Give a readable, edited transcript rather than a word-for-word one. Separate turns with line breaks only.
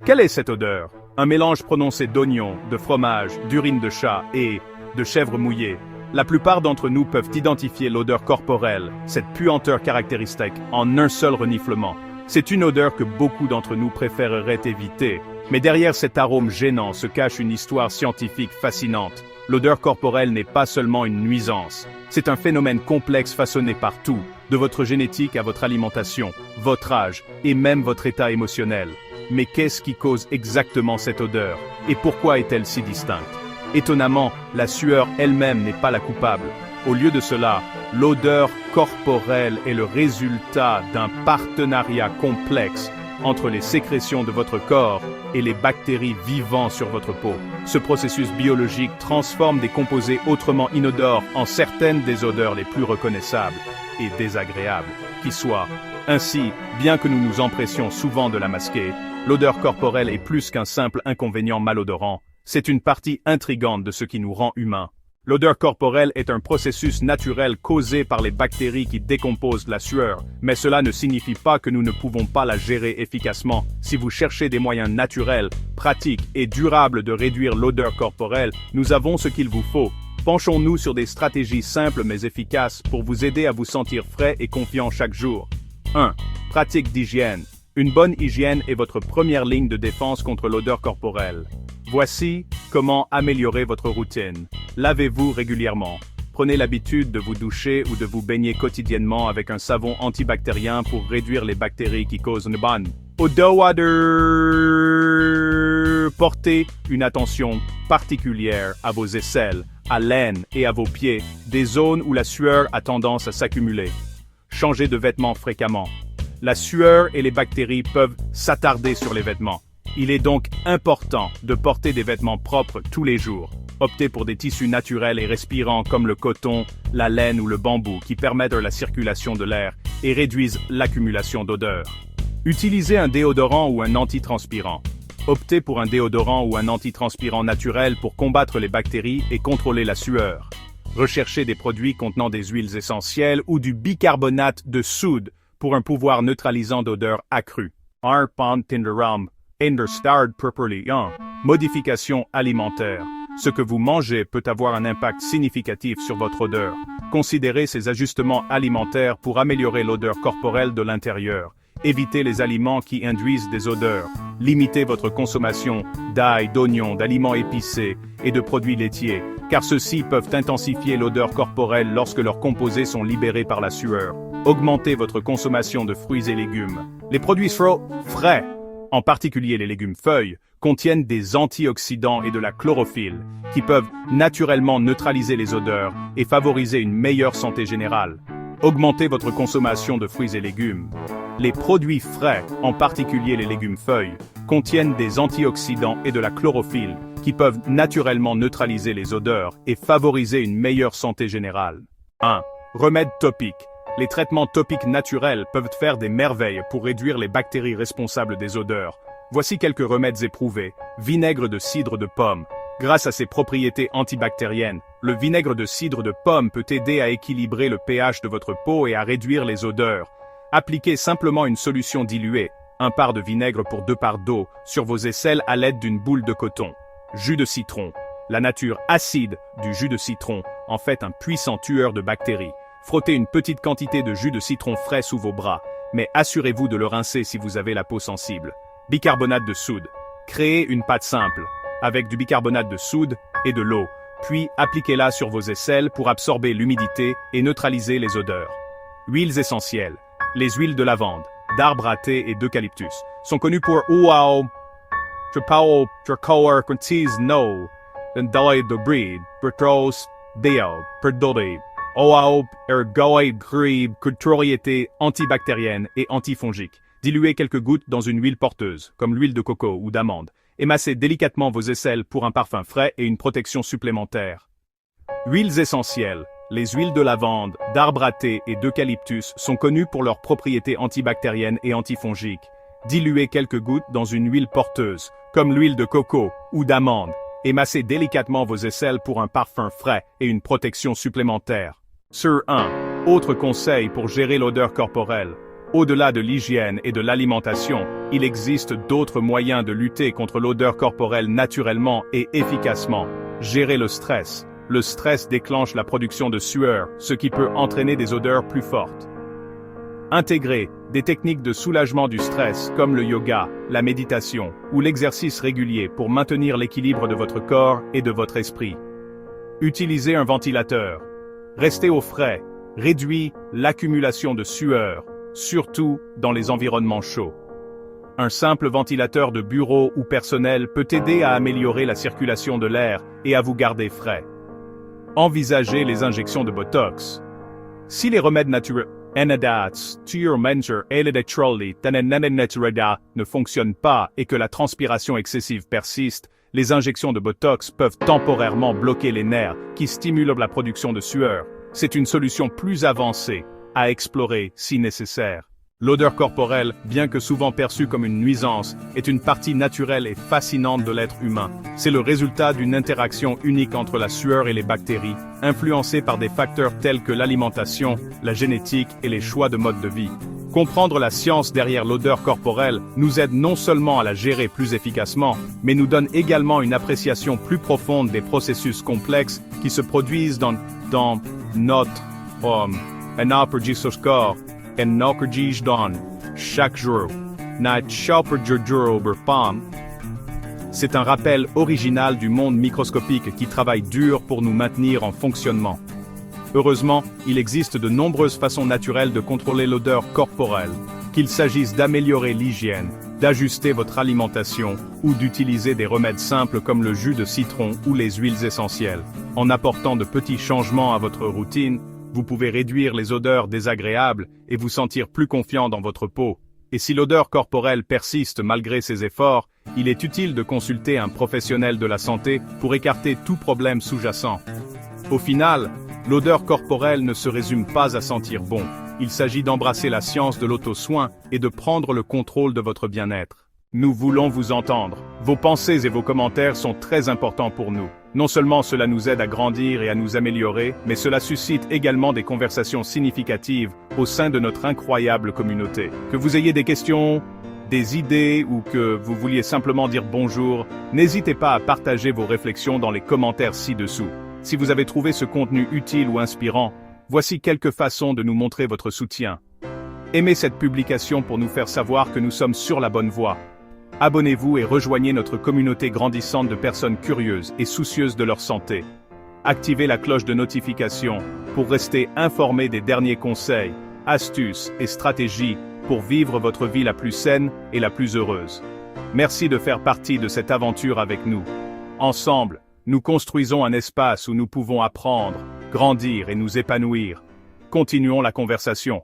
Quelle est cette odeur? Un mélange prononcé d'oignons, de fromage, d'urine de chat et de chèvre mouillée. La plupart d'entre nous peuvent identifier l'odeur corporelle, cette puanteur caractéristique, en un seul reniflement. C'est une odeur que beaucoup d'entre nous préféreraient éviter. Mais derrière cet arôme gênant se cache une histoire scientifique fascinante. L'odeur corporelle n'est pas seulement une nuisance. C'est un phénomène complexe façonné par tout, de votre génétique à votre alimentation, votre âge et même votre état émotionnel. Mais qu'est-ce qui cause exactement cette odeur? Et pourquoi est-elle si distincte? Étonnamment, la sueur elle-même n'est pas la coupable. Au lieu de cela, l'odeur corporelle est le résultat d'un partenariat complexe entre les sécrétions de votre corps et les bactéries vivant sur votre peau. Ce processus biologique transforme des composés autrement inodores en certaines des odeurs les plus reconnaissables et désagréables qui soient. Ainsi, bien que nous nous empressions souvent de la masquer, l'odeur corporelle est plus qu'un simple inconvénient malodorant. C'est une partie intrigante de ce qui nous rend humains. L'odeur corporelle est un processus naturel causé par les bactéries qui décomposent la sueur, mais cela ne signifie pas que nous ne pouvons pas la gérer efficacement. Si vous cherchez des moyens naturels, pratiques et durables de réduire l'odeur corporelle, nous avons ce qu'il vous faut. Penchons-nous sur des stratégies simples mais efficaces pour vous aider à vous sentir frais et confiant chaque jour. 1. Pratique d'hygiène. Une bonne hygiène est votre première ligne de défense contre l'odeur corporelle. Voici comment améliorer votre routine. Lavez-vous régulièrement. Prenez l'habitude de vous doucher ou de vous baigner quotidiennement avec un savon antibactérien pour réduire les bactéries qui causent une bonne odeur. Portez une attention particulière à vos aisselles, à l'aine et à vos pieds, des zones où la sueur a tendance à s'accumuler. Changez de vêtements fréquemment. La sueur et les bactéries peuvent s'attarder sur les vêtements. Il est donc important de porter des vêtements propres tous les jours. Optez pour des tissus naturels et respirants comme le coton, la laine ou le bambou qui permettent la circulation de l'air et réduisent l'accumulation d'odeurs. Utilisez un déodorant ou un antitranspirant. Optez pour un déodorant ou un antitranspirant naturel pour combattre les bactéries et contrôler la sueur. Recherchez des produits contenant des huiles essentielles ou du bicarbonate de soude pour un pouvoir neutralisant d'odeur accrue. Modification alimentaire. Ce que vous mangez peut avoir un impact significatif sur votre odeur. Considérez ces ajustements alimentaires pour améliorer l'odeur corporelle de l'intérieur. Évitez les aliments qui induisent des odeurs. Limitez votre consommation d'ail, d'oignons, d'aliments épicés et de produits laitiers, car ceux-ci peuvent intensifier l'odeur corporelle lorsque leurs composés sont libérés par la sueur. Augmentez votre consommation de fruits et légumes. Les produits frais, en particulier les légumes feuilles, contiennent des antioxydants et de la chlorophylle, qui peuvent naturellement neutraliser les odeurs et favoriser une meilleure santé générale. Augmentez votre consommation de fruits et légumes. Les produits frais, en particulier les légumes feuilles, contiennent des antioxydants et de la chlorophylle, qui peuvent naturellement neutraliser les odeurs et favoriser une meilleure santé générale. 1. Remèdes topiques. Les traitements topiques naturels peuvent faire des merveilles pour réduire les bactéries responsables des odeurs. Voici quelques remèdes éprouvés. Vinaigre de cidre de pomme. Grâce à ses propriétés antibactériennes, le vinaigre de cidre de pomme peut aider à équilibrer le pH de votre peau et à réduire les odeurs. Appliquez simplement une solution diluée, 1 part de vinaigre pour 2 parts d'eau, sur vos aisselles à l'aide d'une boule de coton. Jus de citron. La nature acide du jus de citron en fait un puissant tueur de bactéries. Frottez une petite quantité de jus de citron frais sous vos bras, mais assurez-vous de le rincer si vous avez la peau sensible. Bicarbonate de soude. Créez une pâte simple, avec du bicarbonate de soude et de l'eau, puis appliquez-la sur vos aisselles pour absorber l'humidité et neutraliser les odeurs. Huiles essentielles. Les huiles de lavande, d'arbre à thé et d'eucalyptus sont connues pour propriétés antibactériennes et antifongiques. Diluez quelques gouttes dans une huile porteuse, comme l'huile de coco ou d'amande. Émassez délicatement vos aisselles pour un parfum frais et une protection supplémentaire. Huiles essentielles. Les huiles de lavande, d'arbre à thé et d'eucalyptus sont connues pour leurs propriétés antibactériennes et antifongiques. Diluez quelques gouttes dans une huile porteuse, comme l'huile de coco ou d'amande. Émassez délicatement vos aisselles pour un parfum frais et une protection supplémentaire. Sur 1. Autre conseil pour gérer l'odeur corporelle. Au-delà de l'hygiène et de l'alimentation, il existe d'autres moyens de lutter contre l'odeur corporelle naturellement et efficacement. Gérer le stress. Le stress déclenche la production de sueur, ce qui peut entraîner des odeurs plus fortes. Intégrer des techniques de soulagement du stress comme le yoga, la méditation ou l'exercice régulier pour maintenir l'équilibre de votre corps et de votre esprit. Utilisez un ventilateur. Restez au frais. Réduit l'accumulation de sueur, surtout dans les environnements chauds. Un simple ventilateur de bureau ou personnel peut aider à améliorer la circulation de l'air et à vous garder frais. Envisagez les injections de Botox. Si les remèdes naturels ne fonctionnent pas et que la transpiration excessive persiste, les injections de Botox peuvent temporairement bloquer les nerfs qui stimulent la production de sueur. C'est une solution plus avancée à explorer si nécessaire. L'odeur corporelle, bien que souvent perçue comme une nuisance, est une partie naturelle et fascinante de l'être humain. C'est le résultat d'une interaction unique entre la sueur et les bactéries, influencée par des facteurs tels que l'alimentation, la génétique et les choix de mode de vie. Comprendre la science derrière l'odeur corporelle nous aide non seulement à la gérer plus efficacement, mais nous donne également une appréciation plus profonde des processus complexes qui se produisent dans notre corps. Chaque jour. C'est un rappel original du monde microscopique qui travaille dur pour nous maintenir en fonctionnement. Heureusement, il existe de nombreuses façons naturelles de contrôler l'odeur corporelle, qu'il s'agisse d'améliorer l'hygiène, d'ajuster votre alimentation ou d'utiliser des remèdes simples comme le jus de citron ou les huiles essentielles. En apportant de petits changements à votre routine, vous pouvez réduire les odeurs désagréables et vous sentir plus confiant dans votre peau. Et si l'odeur corporelle persiste malgré ces efforts, il est utile de consulter un professionnel de la santé pour écarter tout problème sous-jacent. Au final, l'odeur corporelle ne se résume pas à sentir bon. Il s'agit d'embrasser la science de l'auto-soin et de prendre le contrôle de votre bien-être. Nous voulons vous entendre. Vos pensées et vos commentaires sont très importants pour nous. Non seulement cela nous aide à grandir et à nous améliorer, mais cela suscite également des conversations significatives au sein de notre incroyable communauté. Que vous ayez des questions, des idées ou que vous vouliez simplement dire bonjour, n'hésitez pas à partager vos réflexions dans les commentaires ci-dessous. Si vous avez trouvé ce contenu utile ou inspirant, voici quelques façons de nous montrer votre soutien. Aimez cette publication pour nous faire savoir que nous sommes sur la bonne voie. Abonnez-vous et rejoignez notre communauté grandissante de personnes curieuses et soucieuses de leur santé. Activez la cloche de notification pour rester informé des derniers conseils, astuces et stratégies pour vivre votre vie la plus saine et la plus heureuse. Merci de faire partie de cette aventure avec nous. Ensemble, nous construisons un espace où nous pouvons apprendre, grandir et nous épanouir. Continuons la conversation.